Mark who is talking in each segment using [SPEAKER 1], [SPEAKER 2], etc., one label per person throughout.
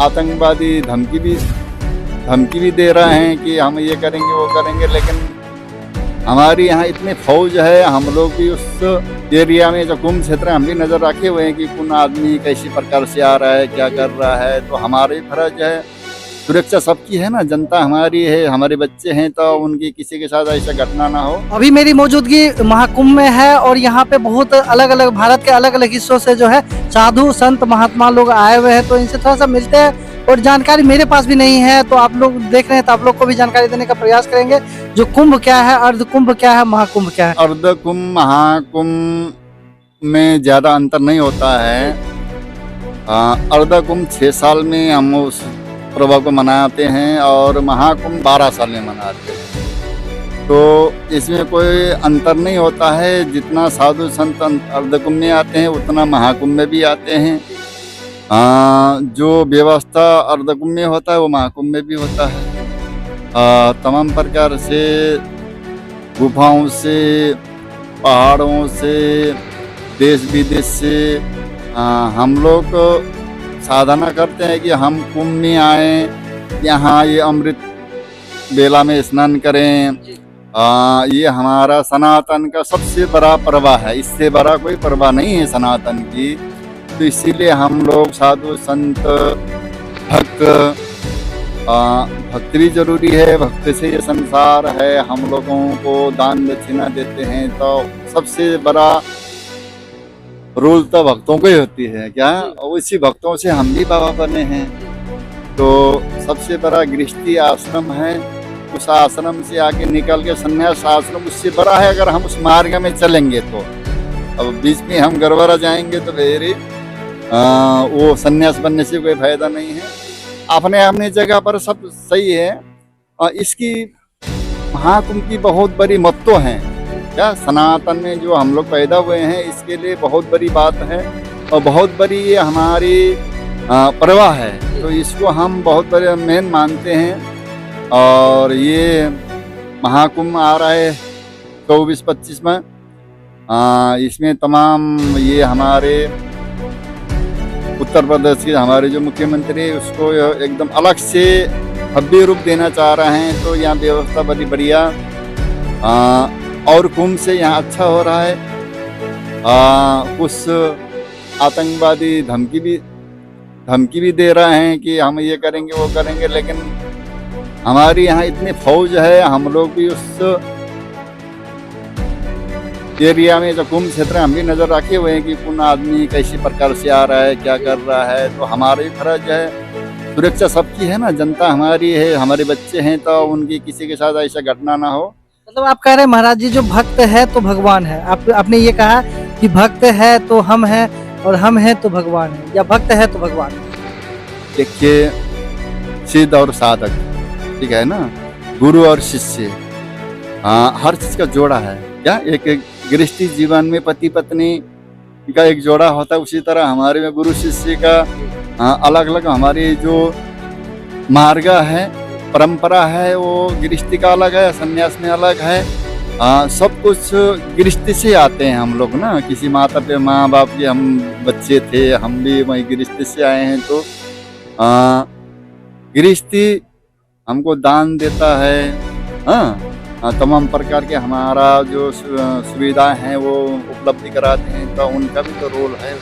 [SPEAKER 1] आतंकवादी धमकी भी दे रहे हैं कि हम ये करेंगे वो करेंगे, लेकिन हमारी यहाँ इतनी फौज है, हम लोग भी उस एरिया में जो कुंभ क्षेत्र है हम भी नज़र रखे हुए हैं कि कौन आदमी कैसी प्रकार से आ रहा है, क्या कर रहा है। तो हमारी फर्ज है, सुरक्षा सबकी है ना, जनता हमारी है, हमारे बच्चे हैं, तो उनकी किसी के साथ ऐसा घटना ना हो।
[SPEAKER 2] अभी मेरी मौजूदगी महाकुंभ में है और यहाँ पे बहुत अलग अलग भारत के अलग अलग हिस्सों से जो है साधु संत महात्मा लोग आए हुए हैं, तो इनसे थोड़ा सा मिलते हैं और जानकारी मेरे पास भी नहीं है, तो आप लोग देख रहे हैं तो आप लोग को भी जानकारी देने का प्रयास करेंगे। जो कुंभ क्या है, अर्ध कुंभ क्या है, महाकुंभ क्या है?
[SPEAKER 1] अर्ध कुंभ महाकुंभ में ज्यादा अंतर नहीं होता है। अर्ध कुंभ 6 साल में हम उस पर्व को मनाते हैं और महाकुंभ 12 साल में मनाते हैं, तो इसमें कोई अंतर नहीं होता है। जितना साधु संत अर्ध कुंभ में आते हैं उतना महाकुंभ में भी आते हैं। जो व्यवस्था अर्ध कुंभ में होता है वो महाकुंभ में भी होता है। तमाम प्रकार से गुफाओं से, पहाड़ों से, देश विदेश से हम लोग साधना करते हैं कि हम कुंभ में आए, यहाँ ये अमृत बेला में स्नान करें। ये हमारा सनातन का सबसे बड़ा पर्व है, इससे बड़ा कोई पर्व नहीं है सनातन की। तो इसीलिए हम लोग साधु संत भक्त, भक्ति भी जरूरी है, भक्ति से ये संसार है। हम लोगों को दान दक्षिणा देते हैं, तो सबसे बड़ा रोल तो भक्तों को ही होती है क्या, उसी भक्तों से हम भी बाबा बने हैं। तो सबसे बड़ा गृहस्थी आश्रम है, उस आश्रम से आगे निकल के संन्यास आश्रम उससे बड़ा है। अगर हम उस मार्ग में चलेंगे तो, अब बीच में हम गड़बड़ा जाएंगे तो फिर वो संन्यास बनने से कोई फायदा नहीं है। अपने अपने जगह पर सब सही है। इसकी महाकुंभ की बहुत बड़ी महत्व है क्या, सनातन में जो हम लोग पैदा हुए हैं इसके लिए बहुत बड़ी बात है और बहुत बड़ी ये हमारी पर्व है। तो इसको हम बहुत बड़े मेन मानते हैं। और ये महाकुंभ आ रहा है 24-25 में। इसमें तमाम ये हमारे उत्तर प्रदेश के हमारे जो मुख्यमंत्री उसको एकदम अलग से भव्य रूप देना चाह रहे हैं। तो यहाँ व्यवस्था बड़ी बढ़िया और कुंभ से यहाँ अच्छा हो रहा है। कुछ आतंकवादी धमकी भी दे रहे हैं कि हम ये करेंगे वो करेंगे, लेकिन हमारी यहाँ इतनी फौज है, हम लोग भी उस एरिया में जो कुंभ क्षेत्र है हम भी नज़र रखे हुए हैं कि कौन आदमी कैसी प्रकार से आ रहा है, क्या कर रहा है। तो हमारी फर्ज है, सुरक्षा सबकी है ना, जनता हमारी है, हमारे बच्चे हैं, तो उनकी किसी के साथ ऐसा घटना ना हो।
[SPEAKER 2] मतलब आप कह रहे हैं महाराज जी जो भक्त है तो भगवान है, आपने ये कहा कि भक्त है तो हम हैं और हम हैं तो भगवान है, या भक्त है तो भगवान है?
[SPEAKER 1] देखिए, सिद्ध और साधक, ठीक है ना, गुरु और शिष्य, हर चीज का जोड़ा है क्या। एक गृहस्थी जीवन में पति पत्नी का एक जोड़ा होता है, उसी तरह हमारे में गुरु शिष्य का अलग अलग हमारी जो मार्ग है, परंपरा है, वो गृहस्थी का अलग है, संन्यास में अलग है। सब कुछ गृहस्थी से आते हैं हम लोग ना। किसी माँ बाप के हम बच्चे थे, हम भी वही गृहस्थी से आए हैं। तो गृहस्थी हमको दान देता है, तमाम प्रकार के हमारा जो सुविधाएं हैं वो उपलब्धि कराते हैं, तो उनका भी तो रोल है,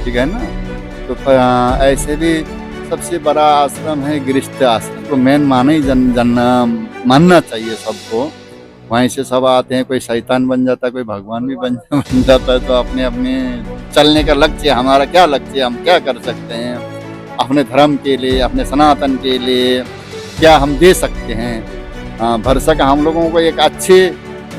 [SPEAKER 1] ठीक है ना। तो ऐसे भी सबसे बड़ा आश्रम है गृहस्थ आश्रम, तो मेन मानना चाहिए सबको। वहीं से सब आते हैं, कोई शैतान बन जाता है, कोई भगवान भी बन जाता है। तो अपने अपने चलने का लक्ष्य, हमारा क्या लक्ष्य है, हम क्या कर सकते हैं अपने धर्म के लिए, अपने सनातन के लिए क्या हम दे सकते हैं। भरसक हम लोगों को एक अच्छे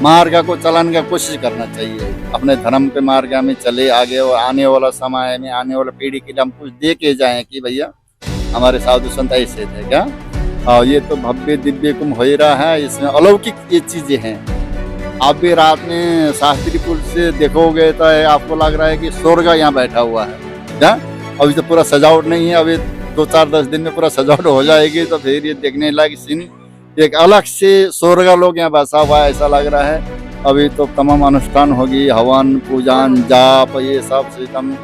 [SPEAKER 1] मार्ग को चलाने का कोशिश करना चाहिए, अपने धर्म के मार्ग में चले आगे, और आने वाला समय में, आने वाला पीढ़ी के लिए हम कुछ दे के जाएं कि भैया हमारे साधु संत ऐसे थे क्या। और ये तो भव्य दिव्य कुंभ हो रहा है, इसमें अलौकिक ये चीजें हैं। आप भी रात में शास्त्री पुल से देखोगे तो आपको लग रहा है कि स्वर्ग यहाँ बैठा हुआ है क्या। अभी तो पूरा सजावट नहीं है, अभी 2-4-10 दिन में पूरा सजावट हो जाएगी, तो फिर ये देखने लायक सीन, एक अलग से स्वर्ग लोग यहाँ बसा हुआ है ऐसा लग रहा है। अभी तो तमाम अनुष्ठान होगी, हवन पूजन जाप, ये सब सिस्टम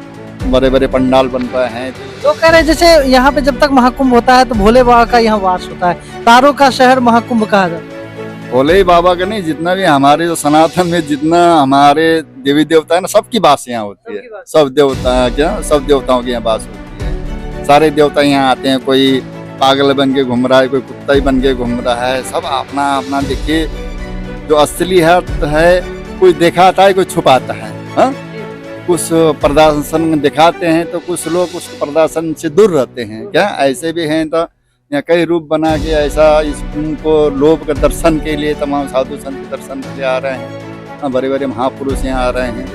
[SPEAKER 1] बड़े बड़े पंडाल बन रहे हैं।
[SPEAKER 2] तो कह रहे हैं जैसे यहाँ पे जब तक महाकुंभ होता है तो भोले बाबा का यहाँ वास होता है, तारों का शहर महाकुंभ कहा जाता है।
[SPEAKER 1] भोले ही बाबा का नहीं, जितना भी हमारे जो सनातन में जितना हमारे देवी देवता है ना, सबकी बास यहाँ होती है।
[SPEAKER 2] सबकी बास।
[SPEAKER 1] सब देवता क्या, सब देवताओं की यहाँ बास होती है। सारे देवता यहाँ आते हैं, कोई पागल बन के घूम रहा है, कोई कुत्ता ही बन के घूम रहा है, सब अपना अपना देखिए जो असलियत है, कोई दिखाता है कोई छुपाता है। हाँ, कुछ प्रदर्शन दिखाते हैं तो कुछ लोग उस प्रदर्शन से दूर रहते हैं। क्या ऐसे भी हैं तो यहाँ कई रूप बना के ऐसा इसको लोग का दर्शन के लिए तमाम साधु संत दर्शन के लिए आ रहे हैं। हाँ, बड़े बड़े महापुरुष यहाँ आ रहे हैं।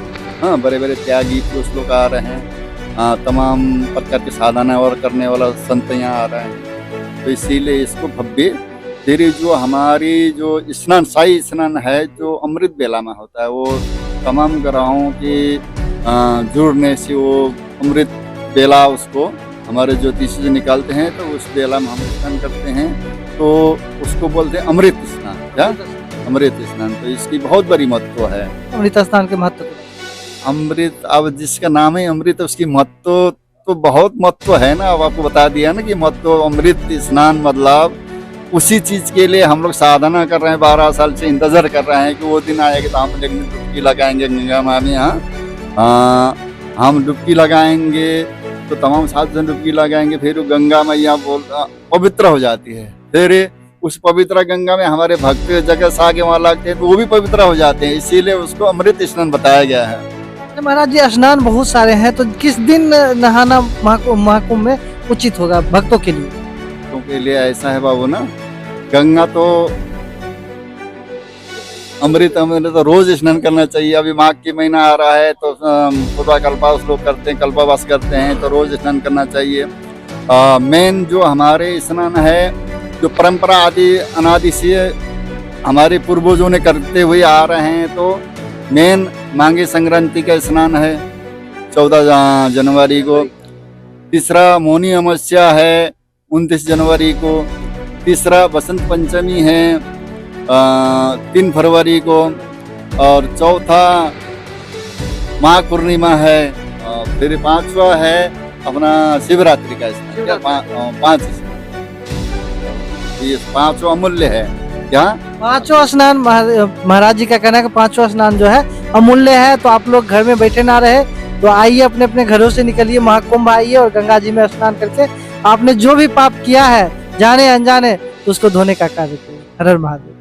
[SPEAKER 1] हाँ, बड़े बड़े त्यागी पुरुष लोग आ रहे हैं। हाँ, तमाम प्रकार के साधना और करने वाला संत यहाँ आ रहे हैं। तो इसीलिए इसको भव्य तेरी जो हमारी जो स्नान, शाही स्नान है जो अमृत बेला में होता है, वो तमाम ग्रहों के जुड़ने से वो अमृत बेला उसको हमारे ज्योतिषी से निकालते हैं, तो उस बेला में हम स्नान करते हैं, तो उसको बोलते हैं अमृत स्नान। क्या, अमृत स्नान। तो इसकी बहुत बड़ी महत्व है।
[SPEAKER 2] अमृत स्नान के महत्व तो
[SPEAKER 1] अमृत, अब जिसका नाम है अमृत, उसकी महत्व तो बहुत महत्व है ना। अब आपको बता दिया ना कि महत्व। अमृत स्नान मतलब उसी चीज के लिए हम लोग साधना कर रहे हैं, 12 साल से इंतजार कर रहे हैं कि वो दिन आएगा तो हम डुबकी लगाएंगे गंगा माँ में। हाँ, हम डुबकी लगाएंगे तो तमाम साधु डुबकी लगाएंगे, फिर वो गंगा मैया पवित्र हो जाती है। फिर उस पवित्र गंगा में हमारे भक्त जगह से आगे वहां लगते हैं तो वो भी पवित्र हो जाते हैं, इसीलिए उसको अमृत स्नान बताया गया है।
[SPEAKER 2] महाराज जी, स्नान बहुत सारे हैं, तो किस दिन नहाना महाकुंभ में उचित होगा भक्तों के लिए?
[SPEAKER 1] भक्तों के लिए ऐसा है बाबू ना, गंगा तो अमृत तो रोज स्नान करना चाहिए। अभी माघ की महीना आ रहा है तो पूरा कल्पवास लोग करते हैं, कल्पवास करते हैं, तो रोज स्नान करना चाहिए। मेन जो हमारे स्नान है, जो परंपरा आदि अनादि से हमारे पूर्वजों ने करते हुए आ रहे हैं, तो मेन माघी संक्रांति का स्नान है 14 जनवरी को। तीसरा मौनी अमावस्या है 29 जनवरी को। तीसरा बसंत पंचमी है 3 फरवरी को। और चौथा माघ पूर्णिमा है। फिर 5वां है अपना शिवरात्रि का स्नान। 5 ये 5वां अमूल्य है। क्या
[SPEAKER 2] 5वां स्नान? महाराज जी का कहना है कि 5वां स्नान जो है अमूल्य है, तो आप लोग घर में बैठे ना रहे, तो आइए अपने अपने घरों से निकलिए, महाकुंभ आइए और गंगा जी में स्नान करके आपने जो भी पाप किया है जाने अनजाने, तो उसको धोने का कार्य करिए। हर हर महादेव।